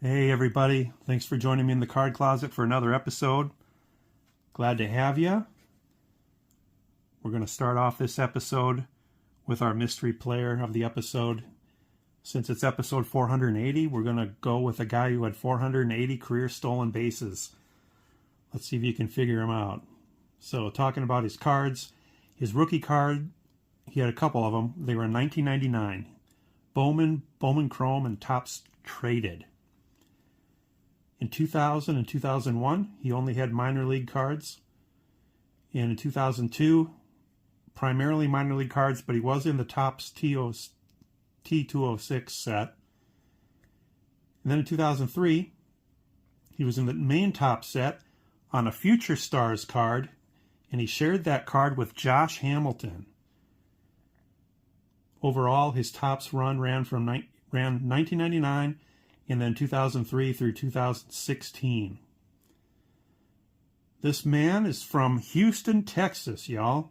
Hey everybody, thanks for joining me in the Card Closet for another episode. Glad to have you. We're going to start off this episode with our mystery player of the episode. Since it's episode 480, we're going to go with a guy who had 480 career stolen bases. Let's see if you can figure him out. So talking about his cards, his rookie card, he had a couple of them. They were in 1999. Bowman Chrome, and Topps Traded. In 2000 and 2001, he only had minor league cards. And in 2002, primarily minor league cards, but he was in the Topps T206 set. And then in 2003, he was in the main Topps set on a Future Stars card, and he shared that card with Josh Hamilton. Overall, his Topps run ran 1999 and then 2003 through 2016. This man is from Houston, Texas, y'all.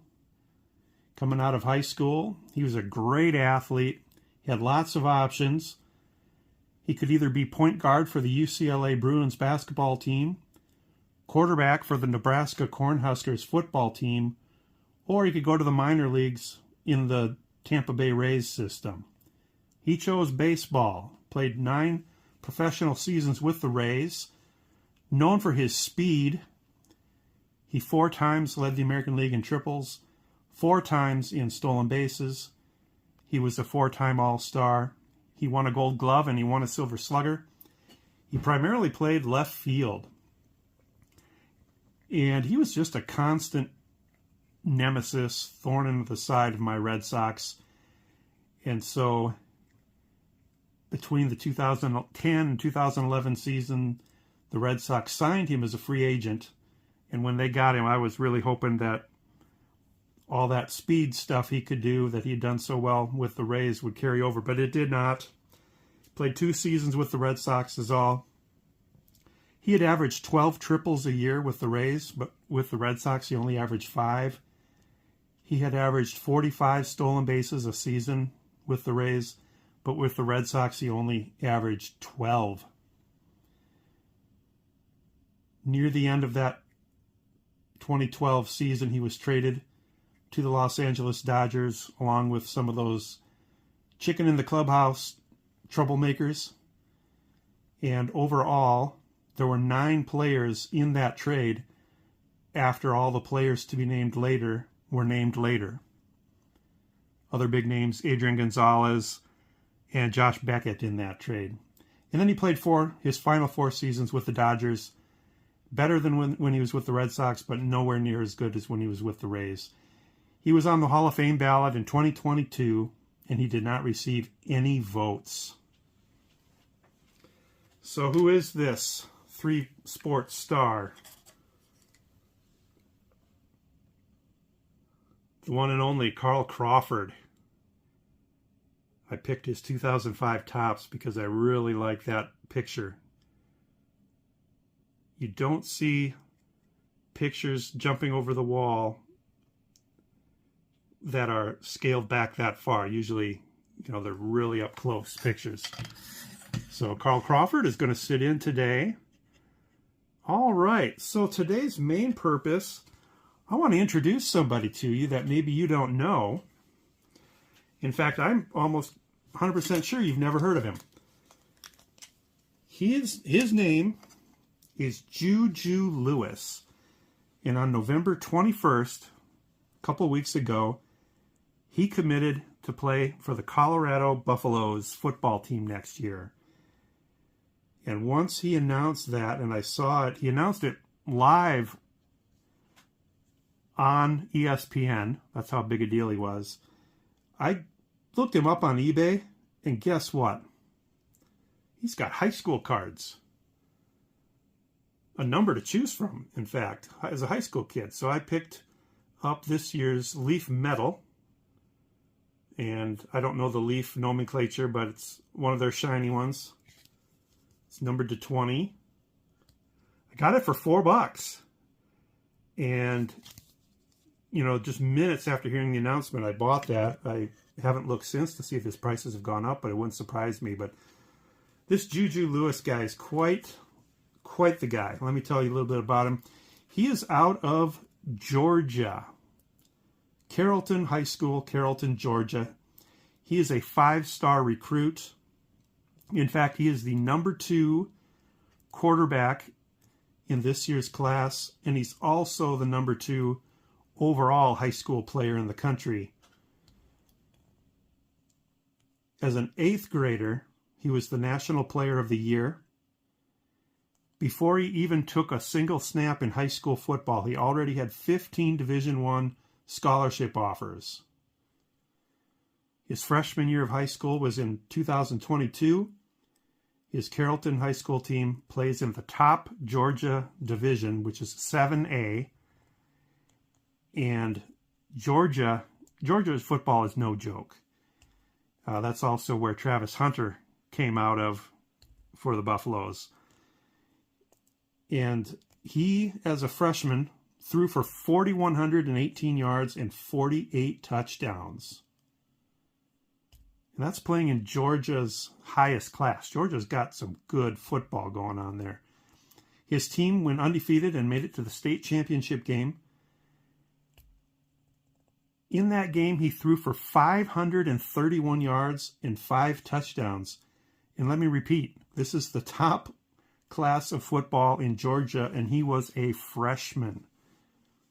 Coming out of high school, he was a great athlete. He had lots of options. He could either be point guard for the UCLA Bruins basketball team, quarterback for the Nebraska Cornhuskers football team, or he could go to the minor leagues in the Tampa Bay Rays system. He chose baseball, played 9 professional seasons with the Rays. Known for his speed, he 4 times led the American League in triples, 4 times in stolen bases. He was a 4-time All-Star. He won a Gold Glove and he won a Silver Slugger. He primarily played left field. And he was just a constant nemesis, thorn in the side of my Red Sox. And so between the 2010 and 2011 season, the Red Sox signed him as a free agent. And when they got him, I was really hoping that all that speed stuff he could do that he'd done so well with the Rays would carry over, but it did not. Played 2 seasons with the Red Sox is all. He had averaged 12 triples a year with the Rays, but with the Red Sox he only averaged 5. He had averaged 45 stolen bases a season with the Rays, but with the Red Sox he only averaged 12. Near the end of that 2012 season, he was traded to the Los Angeles Dodgers along with some of those chicken in the clubhouse troublemakers. And overall, there were 9 players in that trade after all the players to be named later were named later. Other big names, Adrian Gonzalez and Josh Beckett in that trade. And then he played his final 4 seasons with the Dodgers. Better than when he was with the Red Sox, but nowhere near as good as when he was with the Rays. He was on the Hall of Fame ballot in 2022, and he did not receive any votes. So who is this 3-sport star? The one and only Carl Crawford. I picked his 2005 Topps because I really like that picture. You don't see pictures jumping over the wall that are scaled back that far. Usually, they're really up close pictures. So Carl Crawford is going to sit in today. All right, so today's main purpose, I want to introduce somebody to you that maybe you don't know. In fact, I'm almost 100% sure you've never heard of him. His name is Juju Lewis. And on November 21st, a couple weeks ago, he committed to play for the Colorado Buffaloes football team next year. And once he announced that, and I saw it, he announced it live on ESPN. That's how big a deal he was. I looked him up on eBay, and guess what? He's got high school cards. A number to choose from, in fact, as a high school kid. So I picked up this year's Leaf Metal. And I don't know the Leaf nomenclature, but it's one of their shiny ones. It's numbered to 20. I got it for $4. And, just minutes after hearing the announcement, I bought that. I haven't looked since to see if his prices have gone up, but it wouldn't surprise me. But This Juju Lewis guy is quite the guy. Let me tell you a little bit about him. He is out of Georgia. Carrollton High School, Carrollton, Georgia. He is a 5-star recruit. In fact, he is the number 2 quarterback in this year's class, and he's also the number 2 overall high school player in the country. As an 8th grader, he was the National Player of the Year. Before he even took a single snap in high school football, he already had 15 Division I scholarship offers. His freshman year of high school was in 2022. His Carrollton High School team plays in the top Georgia division, which is 7A. And Georgia's football is no joke. That's also where Travis Hunter came out of for the Buffaloes. And he, as a freshman, threw for 4,118 yards and 48 touchdowns. And that's playing in Georgia's highest class. Georgia's got some good football going on there. His team went undefeated and made it to the state championship game. In that game, he threw for 531 yards and 5 touchdowns. And let me repeat, this is the top class of football in Georgia, and he was a freshman.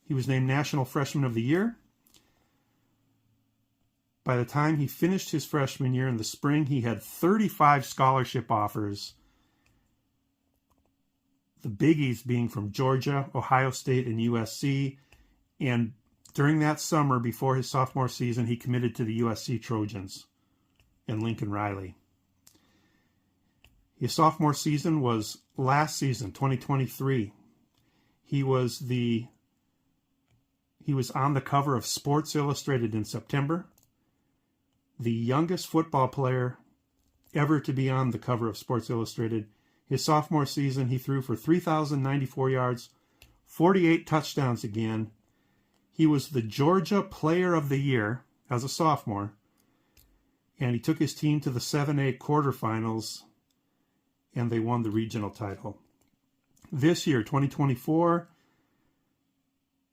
He was named National Freshman of the Year. By the time he finished his freshman year in the spring, he had 35 scholarship offers, the biggies being from Georgia, Ohio State, and USC. And during that summer, before his sophomore season, he committed to the USC Trojans and Lincoln Riley. His sophomore season was last season, 2023. He was on the cover of Sports Illustrated in September. The youngest football player ever to be on the cover of Sports Illustrated. His sophomore season, he threw for 3,094 yards, 48 touchdowns again. He was the Georgia Player of the Year as a sophomore, and he took his team to the 7A quarterfinals, and they won the regional title. This year, 2024,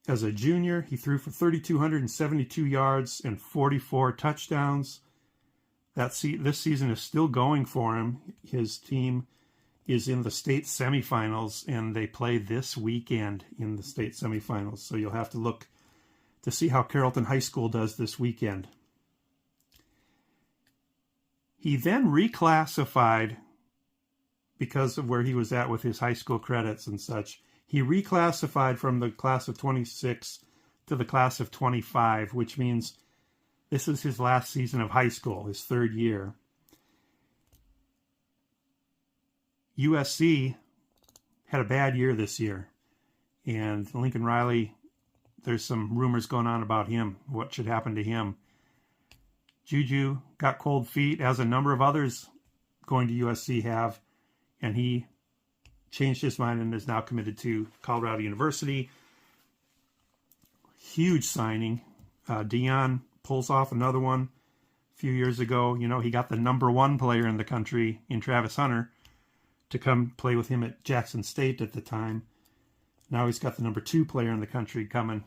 as a junior, he threw for 3,272 yards and 44 touchdowns. This season is still going for him. His team is in the state semifinals, and they play this weekend in the state semifinals. So you'll have to look to see how Carrollton High School does this weekend. He then reclassified because of where he was at with his high school credits and such. He reclassified from the class of 26 to the class of 25, which means this is his last season of high school, his 3rd year. USC had a bad year this year, and Lincoln Riley, there's some rumors going on about him, what should happen to him. Juju got cold feet, as a number of others going to USC have, and he changed his mind and is now committed to Colorado University. Huge signing. Deion pulls off another one a few years ago. You know, he got the number 1 player in the country in Travis Hunter to come play with him at Jackson State at the time. Now he's got the number 2 player in the country coming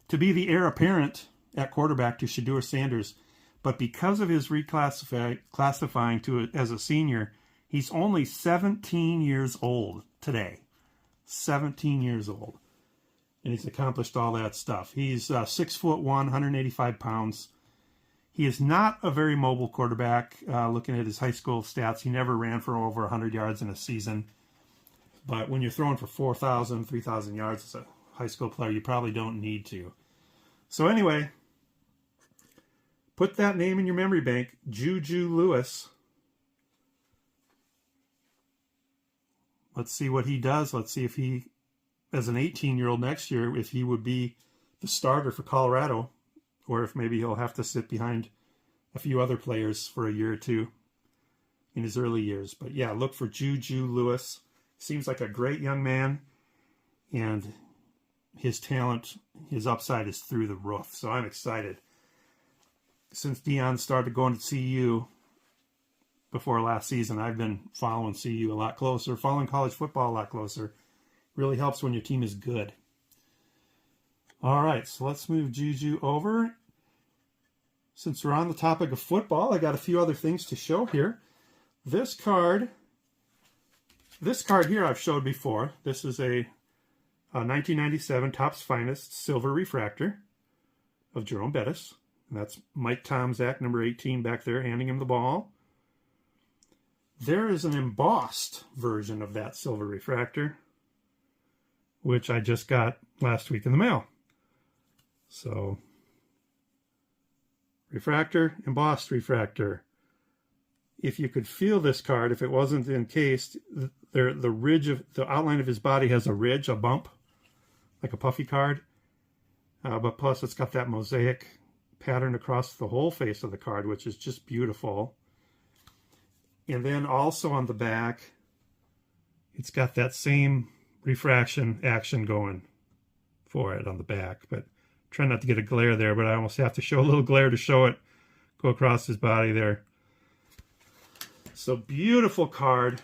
to be the heir apparent at quarterback to Shedeur Sanders. But because of his classifying to as a senior, he's only 17 years old today. 17 years old. And he's accomplished all that stuff. He's 6'1", 185 pounds. He is not a very mobile quarterback. Looking at his high school stats, he never ran for over 100 yards in a season. But when you're throwing for 4,000, 3,000 yards as a high school player, you probably don't need to. So anyway, put that name in your memory bank, Juju Lewis. Let's see what he does. Let's see if he, as an 18-year-old next year, if he would be the starter for Colorado, or if maybe he'll have to sit behind a few other players for a year or two in his early years. But yeah, look for Juju Lewis. Seems like a great young man, and his talent, his upside is through the roof. So I'm excited. Since Deion started going to CU, before last season. I've been following CU a lot closer, following college football a lot closer. Really helps when your team is good. All right, so let's move Juju over. Since we're on the topic of football, I got a few other things to show here. This card here I've showed before. This is a 1997 Topps Finest Silver Refractor of Jerome Bettis. And that's Mike Tomczak, number 18, back there, handing him the ball. There is an embossed version of that Silver Refractor, which I just got last week in the mail. So, refractor, embossed refractor. If you could feel this card, if it wasn't encased, the ridge of the outline of his body has a ridge, a bump, like a puffy card. But plus it's got that mosaic pattern across the whole face of the card, which is just beautiful. And then also on the back, it's got that same refraction action going for it on the back. But try not to get a glare there, but I almost have to show a little glare to show it go across his body there. So beautiful card.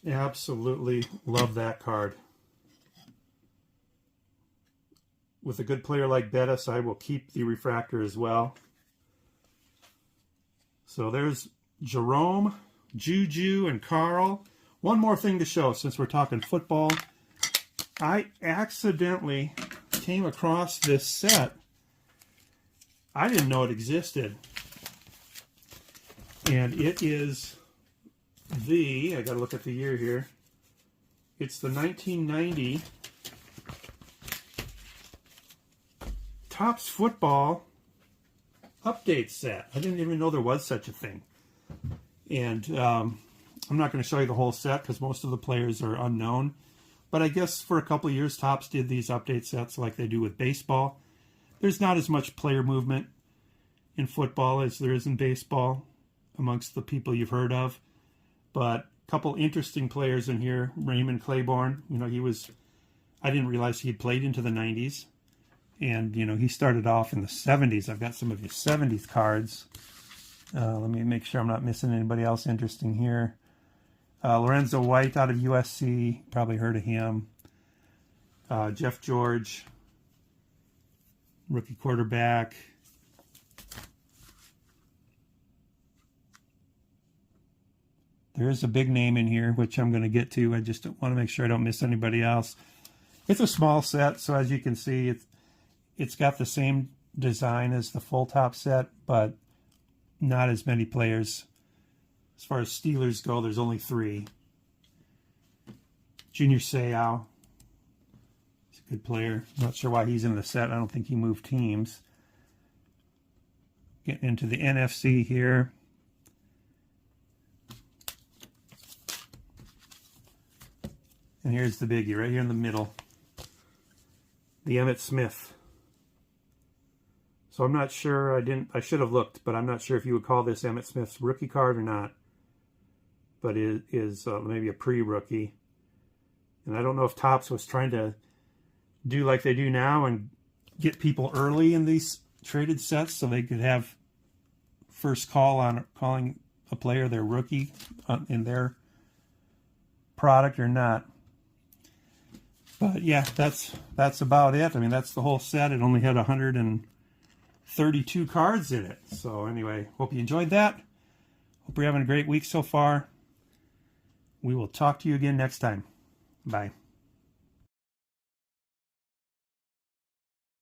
Absolutely love that card. With a good player like Bettis, I will keep the refractor as well. So there's Jerome, Juju, and Carl. One more thing to show since we're talking football. I accidentally came across this set. I didn't know it existed. And it is I gotta look at the year here. It's the 1990 Topps Football update set. I didn't even know there was such a thing. And I'm not going to show you the whole set because most of the players are unknown. But I guess for a couple of years, Topps did these update sets like they do with baseball. There's not as much player movement in football as there is in baseball amongst the people you've heard of. But a couple interesting players in here. Raymond Claiborne, I didn't realize he had played into the 90s. And, he started off in the 70s. I've got some of his 70s cards. Let me make sure I'm not missing anybody else interesting here. Lorenzo White out of USC. Probably heard of him. Jeff George, rookie quarterback. There is a big name in here, which I'm going to get to. I just want to make sure I don't miss anybody else. It's a small set, so as you can see, it's got the same design as the full top set, but not as many players. As far as Steelers go, there's only 3. Junior Seau. He's a good player. Not sure why he's in the set. I don't think he moved teams. Getting into the NFC here. And here's the biggie, right here in the middle. The Emmitt Smith. So I'm not sure, I should have looked, but I'm not sure if you would call this Emmitt Smith's rookie card or not. But it is maybe a pre-rookie. And I don't know if Topps was trying to do like they do now and get people early in these traded sets so they could have first call on calling a player their rookie in their product or not. But yeah, that's about it. I mean, that's the whole set. It only had 132 cards in it. So anyway, hope you enjoyed that. Hope you're having a great week so far. We will talk to you again next time. Bye.